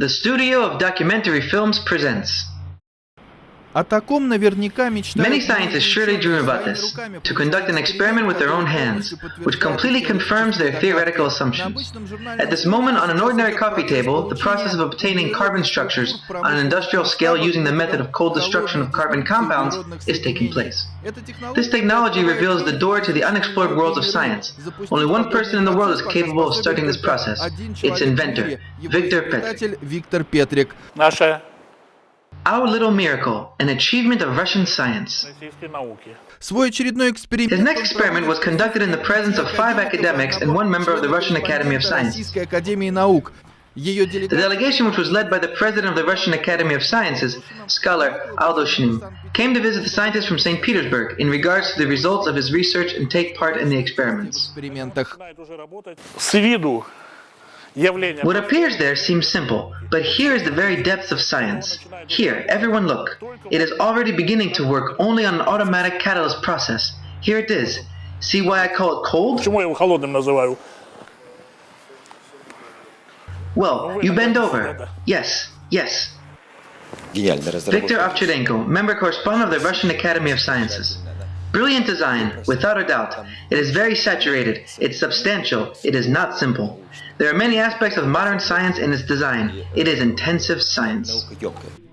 The Studio of Documentary Films presents. О таком наверняка Many scientists surely dream about this, to conduct an experiment with their own hands, which completely confirms their theoretical assumptions. At this moment, on an ordinary coffee table, the process of obtaining carbon structures on an industrial scale using the method of cold destruction of carbon compounds is taking place. This technology reveals the door to the unexplored worlds of science. Only one person in the world is capable of starting this process, its inventor, Victor Petrik. Our little miracle, an achievement of Russian science. His next experiment was conducted in the presence of 5 academics and 1 member of the Russian Academy of Sciences. The delegation, which was led by the president of the Russian Academy of Sciences, scholar Aldoshin, came to visit the scientist from St. Petersburg in regards to the results of his research and take part in the experiments. What appears there seems simple, but here is the very depths of science. Here, everyone look. It is already beginning to work only on an automatic catalyst process. Here it is. See why I call it cold? Well, you bend over. Yes, yes. Viktor Ovcharenko, member correspondent of the Russian Academy of Sciences. Brilliant design, without a doubt. It is very saturated, it's substantial, it is not simple. There are many aspects of modern science in its design. It is intensive science.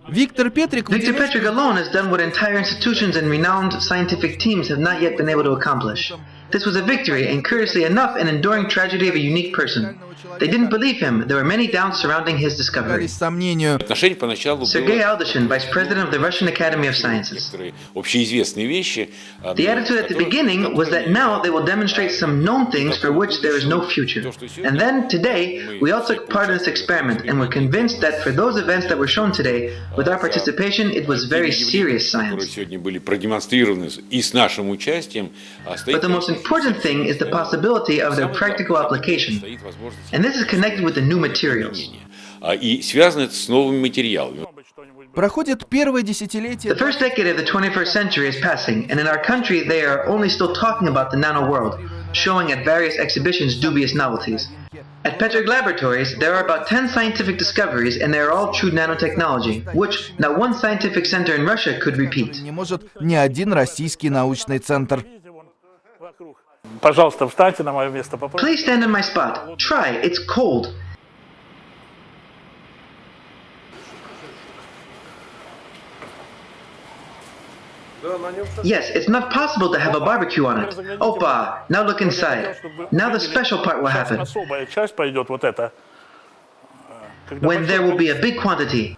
Victor Petrik alone has done what entire institutions and renowned scientific teams have not yet been able to accomplish. This was a victory and, curiously enough, an enduring tragedy of a unique person. They didn't believe him. There were many doubts surrounding his discovery. Sergei Aldoshin, Vice President of the Russian Academy of Sciences. The attitude at the beginning was that now they will demonstrate some known things for which there is no future. And then, today, we all took part in this experiment and were convinced that for those events that were shown today, with our participation, it was very serious science. But the most important thing is the possibility of their practical application. And this is connected with the new materials. The first decade of the 21st century is passing, and in our country they are only still talking about the nano world, showing at various exhibitions dubious novelties. At Petrik laboratories, there are about 10 scientific discoveries, and they are all true nanotechnology, which not one scientific center in Russia could repeat. Please stand in my spot. Try, it's cold. Yes, it's not possible to have a barbecue on it. Opa, now look inside. Now the special part will happen. When there will be a big quantity.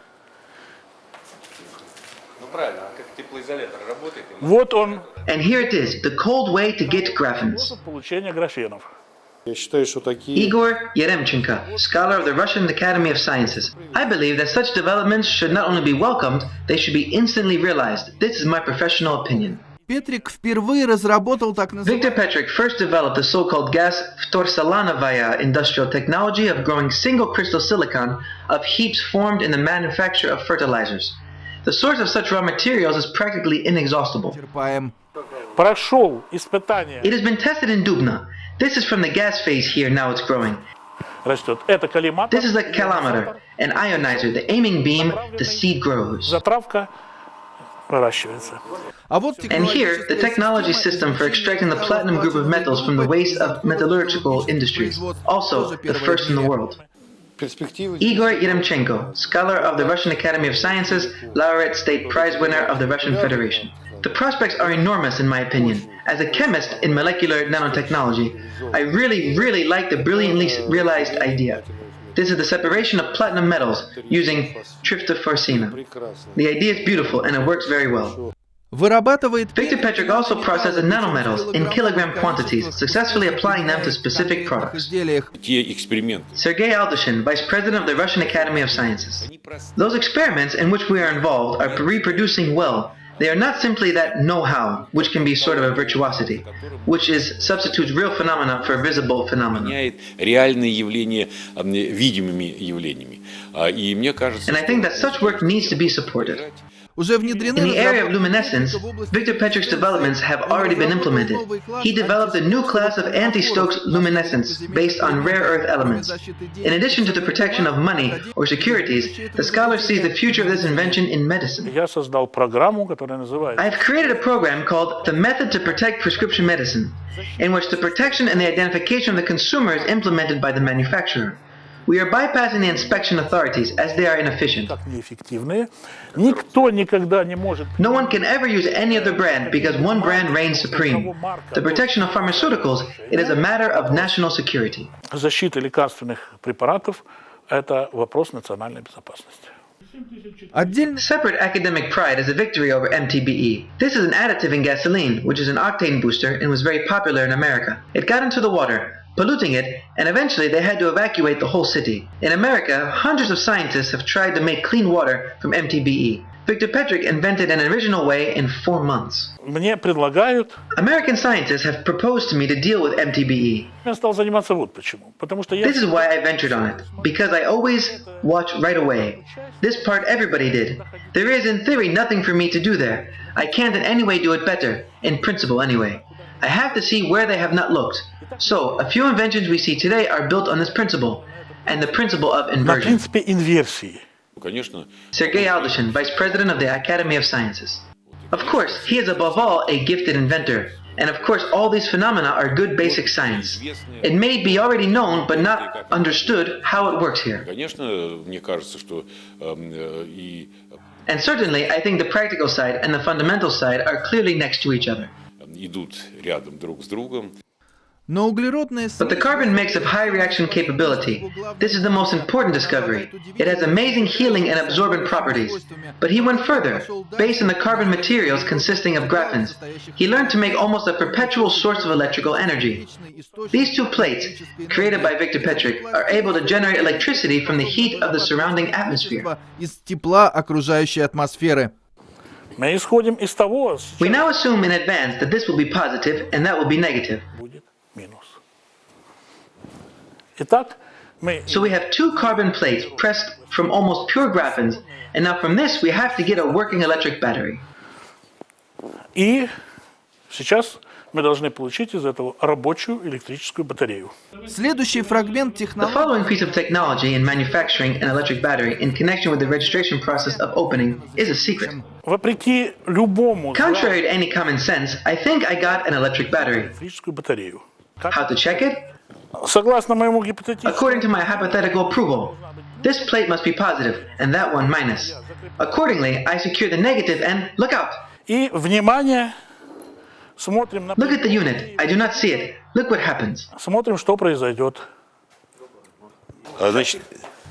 And here it is, the cold way to get graphens. Igor Yeremchenko, scholar of the Russian Academy of Sciences. I believe that such developments should not only be welcomed, they should be instantly realized. This is my professional opinion. Victor Petrik first developed the so-called gas Vtorsalanavaya industrial technology of growing single crystal silicon of heaps formed in the manufacture of fertilizers. The source of such raw materials is practically inexhaustible. It has been tested in Dubna. This is from the gas phase here, now it's growing. This is a calometer, an ionizer, the aiming beam, the seed grows. And here, the technology system for extracting the platinum group of metals from the waste of metallurgical industries, also the first in the world. Igor Yeremchenko, scholar of the Russian Academy of Sciences, laureate state prize winner of the Russian Federation. The prospects are enormous in my opinion. As a chemist in molecular nanotechnology, I really like the brilliantly realized idea. This is the separation of platinum metals using tryptophorsina. The idea is beautiful and it works very well. Victor Petrik also processes nanometals in kilogram quantities, successfully applying them to specific products. Sergei Aldoshin, Vice President of the Russian Academy of Sciences. Those experiments in which we are involved are reproducing well. They are not simply that know-how, which can be sort of a virtuosity, which substitutes real phenomena for visible phenomena. And I think that such work needs to be supported. In the area of luminescence, Victor Petrik's developments have already been implemented. He developed a new class of anti-Stokes luminescence based on rare earth elements. In addition to the protection of money or securities, the scholar sees the future of this invention in medicine. I have created a program called The Method to Protect Prescription Medicine, in which the protection and the identification of the consumer is implemented by the manufacturer. We are bypassing the inspection authorities as they are inefficient. No one can ever use any other brand because one brand reigns supreme. The protection of pharmaceuticals, it is a matter of national security. Защита лекарственных препаратов – это вопрос национальной безопасности. Separate academic pride is a victory over MTBE. This is an additive in gasoline, which is an octane booster and was very popular in America. It got into the water, polluting it, and eventually they had to evacuate the whole city. In America, hundreds of scientists have tried to make clean water from MTBE. Victor Petrik invented an original way in 4 months. Мне предлагают. American scientists have proposed to me to deal with MTBE. Я стал заниматься вот почему. Потому что я. This is why I ventured on it. Because I always watch right away. This part everybody did. There is, in theory, nothing for me to do there. I can't in any way do it better, in principle anyway. I have to see where they have not looked. So, a few inventions we see today are built on this principle, and the principle of На inversion. принципе инверсии. Sergei Aldoshin, Vice President of the Academy of Sciences. Of course, he is above all a gifted inventor, and of course all these phenomena are good basic science. It may be already known, but not understood how it works here. And certainly, I think the practical side and the fundamental side are clearly next to each other. But the carbon mix of high reaction capability, this is the most important discovery. It has amazing healing and absorbent properties. But he went further, based on the carbon materials consisting of graphene. He learned to make almost a perpetual source of electrical energy. These two plates, created by Victor Petrik, are able to generate electricity from the heat of the surrounding atmosphere. We now assume in advance that this will be positive and that will be negative. So we have two carbon plates pressed from almost pure graphenes, and now from this we have to get a working electric battery. И сейчас мы должны получить из этого рабочую электрическую батарею. The following piece of technology in manufacturing an electric battery in connection with the registration process of opening is a secret. Вопреки любому Contrary to any common sense, I think I got an electric battery. электрическую батарею. How to check it? Согласно моему гипотетическому. According to my hypothetical approval, this plate must be positive and that one minus. Accordingly, I secure the negative and look out! И внимание, смотрим на. Look at the unit. I do not see it. Look what happens. Смотрим, что произойдет.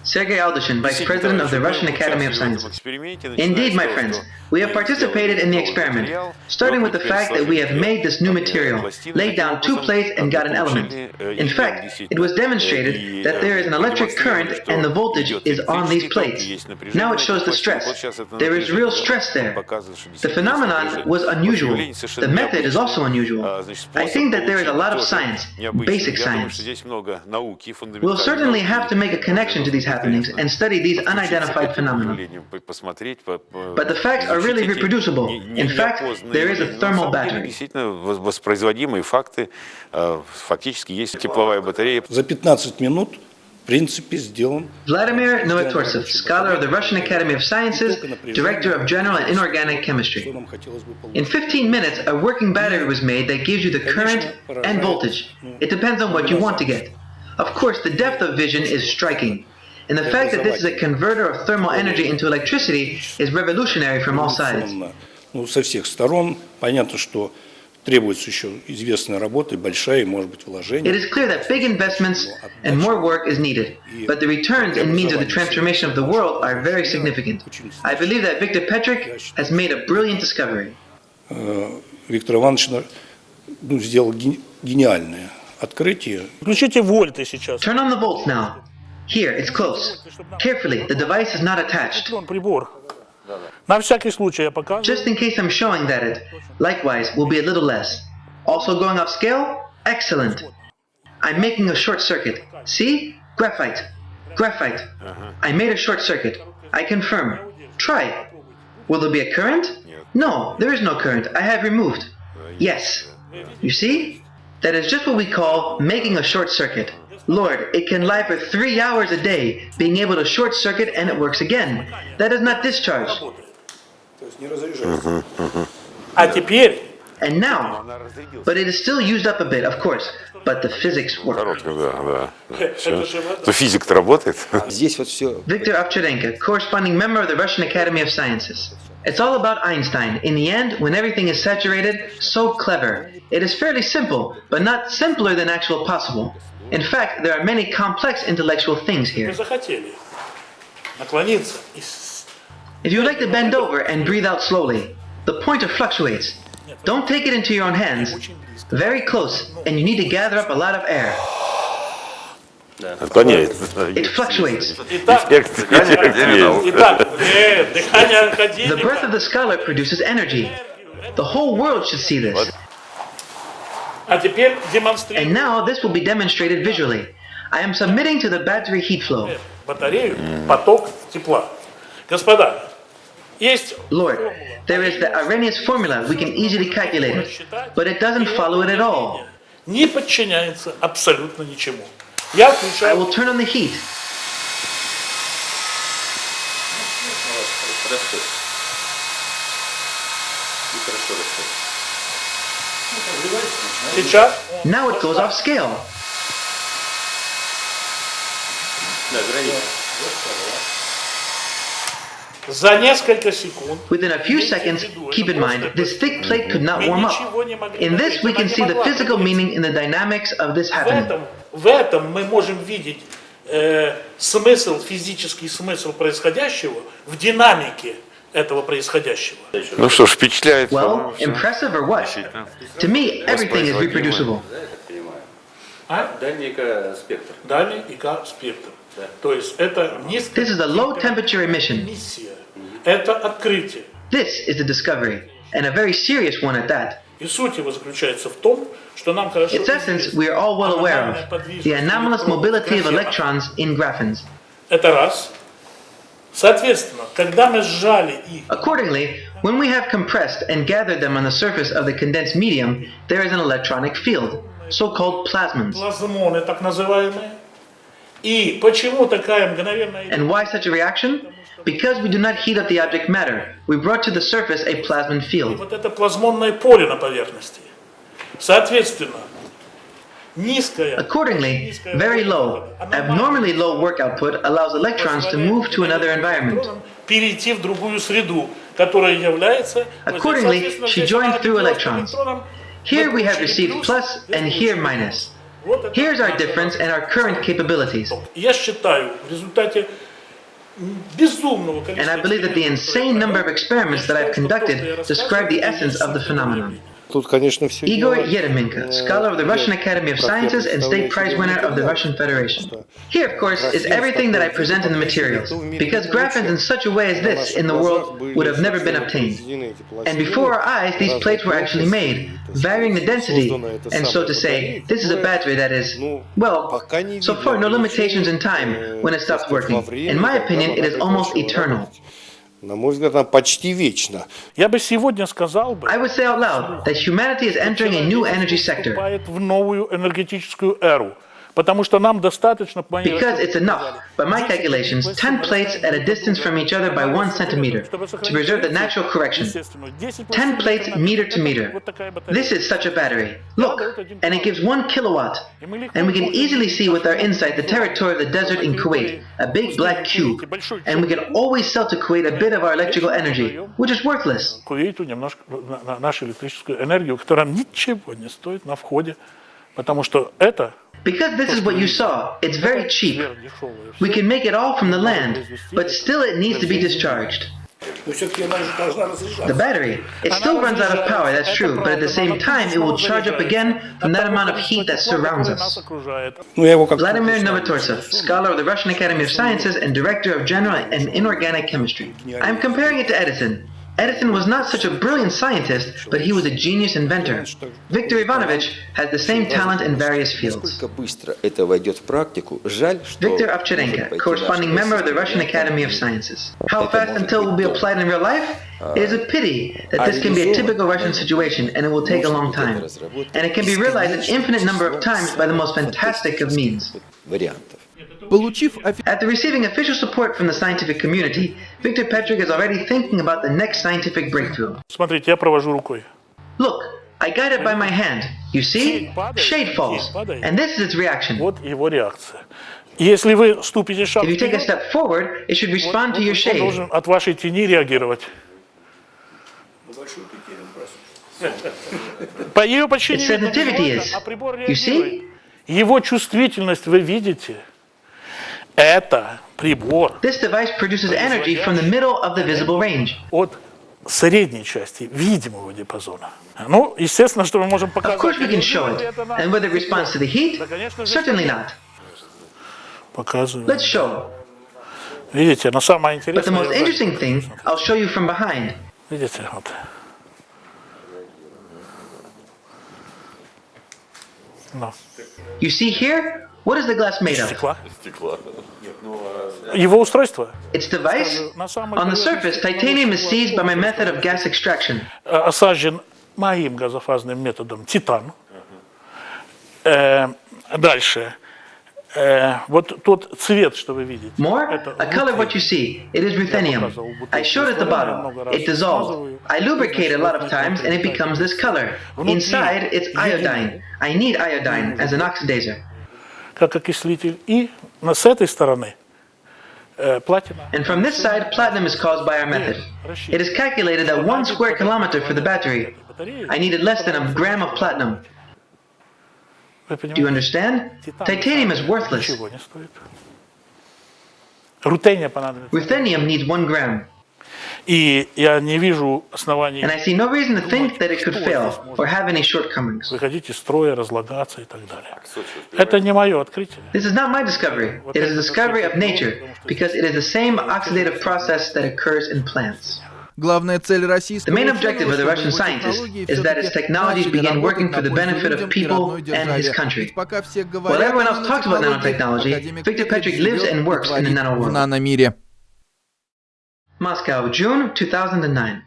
Sergei Aldoshin, Vice President of the Russian Academy of Sciences. Indeed, my friends, we have participated in the experiment, starting with the fact that we have made this new material, laid down two plates and got an element. In fact, it was demonstrated that there is an electric current and the voltage is on these plates. Now it shows the stress. There is real stress there. The phenomenon was unusual. The method is also unusual. I think that there is a lot of science, basic science. We'll certainly have to make a connection to these happenings and study these unidentified phenomena. But the facts are really reproducible. In fact, there is a thermal battery. За 15 минут, в принципе, сделан. Vladimir Novoturtsev, scholar of the Russian Academy of Sciences, director of General and Inorganic Chemistry. In 15 minutes, a working battery was made that gives you the current and voltage. It depends on what you want to get. Of course, the depth of vision is striking. And the fact that this is a converter of thermal energy into electricity is revolutionary from all sides. Со всех сторон. Понятно, что требуется еще известная работа, большая, может быть, вложение. It is clear that big investments and more work is needed, but the returns and means of the transformation of the world are very significant. I believe that Victor Petrik has made a brilliant discovery. Виктор Иванович сделал гениальное открытие. Включите вольты сейчас. Turn on the volts now. Here, it's close. Carefully, the device is not attached. Прибор. На всякий случай я показываю. Just in case I'm showing that it, likewise, will be a little less. Also going off scale? Excellent. I'm making a short circuit. See? Graphite. Graphite. I made a short circuit. I confirm. Try. Will there be a current? No, there is no current. I have removed. Yes. You see? That is just what we call making a short circuit. Lord, it can lie for 3 hours a day, being able to short circuit and it works again. That is not discharge. And now, but it is still used up a bit, of course, but the physics work. Физик-то работает. Viktor Ovcharenko, corresponding member of the Russian Academy of Sciences. It's all about Einstein. In the end, when everything is saturated, so clever. It is fairly simple, but not simpler than actual possible. In fact, there are many complex intellectual things here. If you would like to bend over and breathe out slowly, the pointer fluctuates. Don't take it into your own hands. Very close, and you need to gather up a lot of air. It fluctuates. The breath of the scholar produces energy. The whole world should see this. And now this will be demonstrated visually. I am submitting to the battery heat flow. Lord, there is the Arrhenius formula, we can easily calculate it, but it doesn't follow it at all. I will turn on the heat. Now it goes off scale. Within a few seconds, keep in mind, this thick plate could not warm up. In this, we can see the physical meaning in the dynamics of this happening. В этом мы можем видеть смысл, физический смысл происходящего в динамике этого происходящего. Ну что ж, впечатляет. Well, impressive or what? To me, everything is reproducible. Дальний ИК-спектр. Дальний ИК-спектр. То есть это низкая This is a low temperature emission. эмиссия. Это открытие. This is the discovery, and a very serious one at that. И суть его заключается в том, что нам хорошо Its essence we are all well aware of, the anomalous mobility of electrons in graphens. Это раз. Соответственно, когда мы сжали их, Accordingly, when we have compressed and gathered them on the surface of the condensed medium, there is an electronic field, so-called plasmons. плазмоны так называемые. И почему такая мгновенная... And why such a reaction? Because we do not heat up the object matter, we brought to the surface a plasmon field. Вот это плазмонное поле на поверхности. Соответственно, низкая... Accordingly, very low, abnormally low work output allows electrons to move to another environment. Перейти в другую среду, которая является... Accordingly, she joined through electrons. Here we have received plus and here minus. Here's our difference and our current capabilities. Я считаю, в результате безумного количества... And I believe that the insane number of experiments that I've conducted describe the essence of the phenomenon. Igor Yeremenko, scholar of the Russian Academy of Sciences and state prize winner of the Russian Federation. Here, of course, is everything that I present in the materials, because graphens in such a way as this in the world would have never been obtained. And before our eyes, these plates were actually made, varying the density, and so to say, this is a battery that is, well, so far no limitations in time when it stops working. In my opinion, it is almost eternal. На мой взгляд, она почти вечна. Я бы сегодня сказал бы... I would say out loud that humanity is entering a new energy sector. ...в новую энергетическую эру. Потому что нам достаточно... Because it's enough, by my calculations, 10 plates at a distance from each other by 1 centimeter, to preserve the natural correction. 10 plates meter to meter. This is such a battery. Look, and it gives 1 kilowatt. And we can easily see with our insight the territory of the desert in Kuwait, a big black cube. And we can always sell to Kuwait a bit of our electrical energy, which is worthless. Кувейту немножко нашу электрическую энергию, которая ничего не стоит на входе, потому что это... Because this is what you saw, it's very cheap. We can make it all from the land, but still it needs to be discharged. The battery, it still runs out of power, that's true, but at the same time it will charge up again from that amount of heat that surrounds us. Vladimir Novotortsev, scholar of the Russian Academy of Sciences and director of general and inorganic chemistry. I am comparing it to Edison. Edison was not such a brilliant scientist, but he was a genius inventor. Viktor Ivanovich had the same talent in various fields. Быстро это войдет в практику. Жаль, что Viktor Ovcharenko, corresponding member of the Russian Academy of Sciences. How fast until it will be applied in real life? It is a pity that this can be a typical Russian situation and it will take a long time. And it can be realized an infinite number of times by the most fantastic of means. вариантов. After receiving official support from the scientific community, Viktor Petrik is already thinking about the next scientific breakthrough. Смотрите, я провожу рукой. Look, I guide it by my hand. You see? Shade falls. And this is its reaction. Вот его реакция. Если вы ступите шаг If you take a вперед, step forward, it should respond to your он shade. должен от вашей тени реагировать. По ее почти Its не видно, sensitivity is. а прибор You see? реагирует. Его чувствительность вы видите. Это прибор This device produces energy from the middle of the visible range. от средней части видимого диапазона. Ну, естественно, что мы можем Of показать. course we can show it. And whether it responds to the heat? Да, конечно же, Certainly not. показываю. Let's show. Видите, но самое But the интересное... most interesting thing, I'll show you from behind. Видите, вот. Ну, You see here? What is the glass made of? стекла. Его устройство Its device? On the surface, titanium is seized by my method of gas extraction. осажден моим газофазным методом титан. Дальше. Вот тот цвет, что вы видите. More? это A color what you see. It is ruthenium. I showed at the bottom. It dissolved. I lubricate a lot of times and it becomes this color. Inside, it's iodine. I need iodine as an oxidizer. Как окислитель. И с этой стороны платина. And from this side, platinum is caused by our method. It is calculated that 1 square kilometer for the battery. I needed less than a gram of platinum. Вы Do you понимаете? understand? Titanium is worthless. Ничего не стоит. Рутения понадобится. Ruthenium needs 1 gram. И я не вижу оснований And I see no reason to think that it could fail or have any shortcomings. выходить из строя, разлагаться и так далее. Это не мое открытие. This is not my discovery. It is a discovery of nature because it is the same oxidative process that occurs in plants. Главная цель The российского main objective of the Russian scientist is that its technologies begin working for the benefit of people and his country. While everyone else talks about nanotechnology, Viktor Petrik lives and works in the nano в world. наномире. Moscow, June 2009.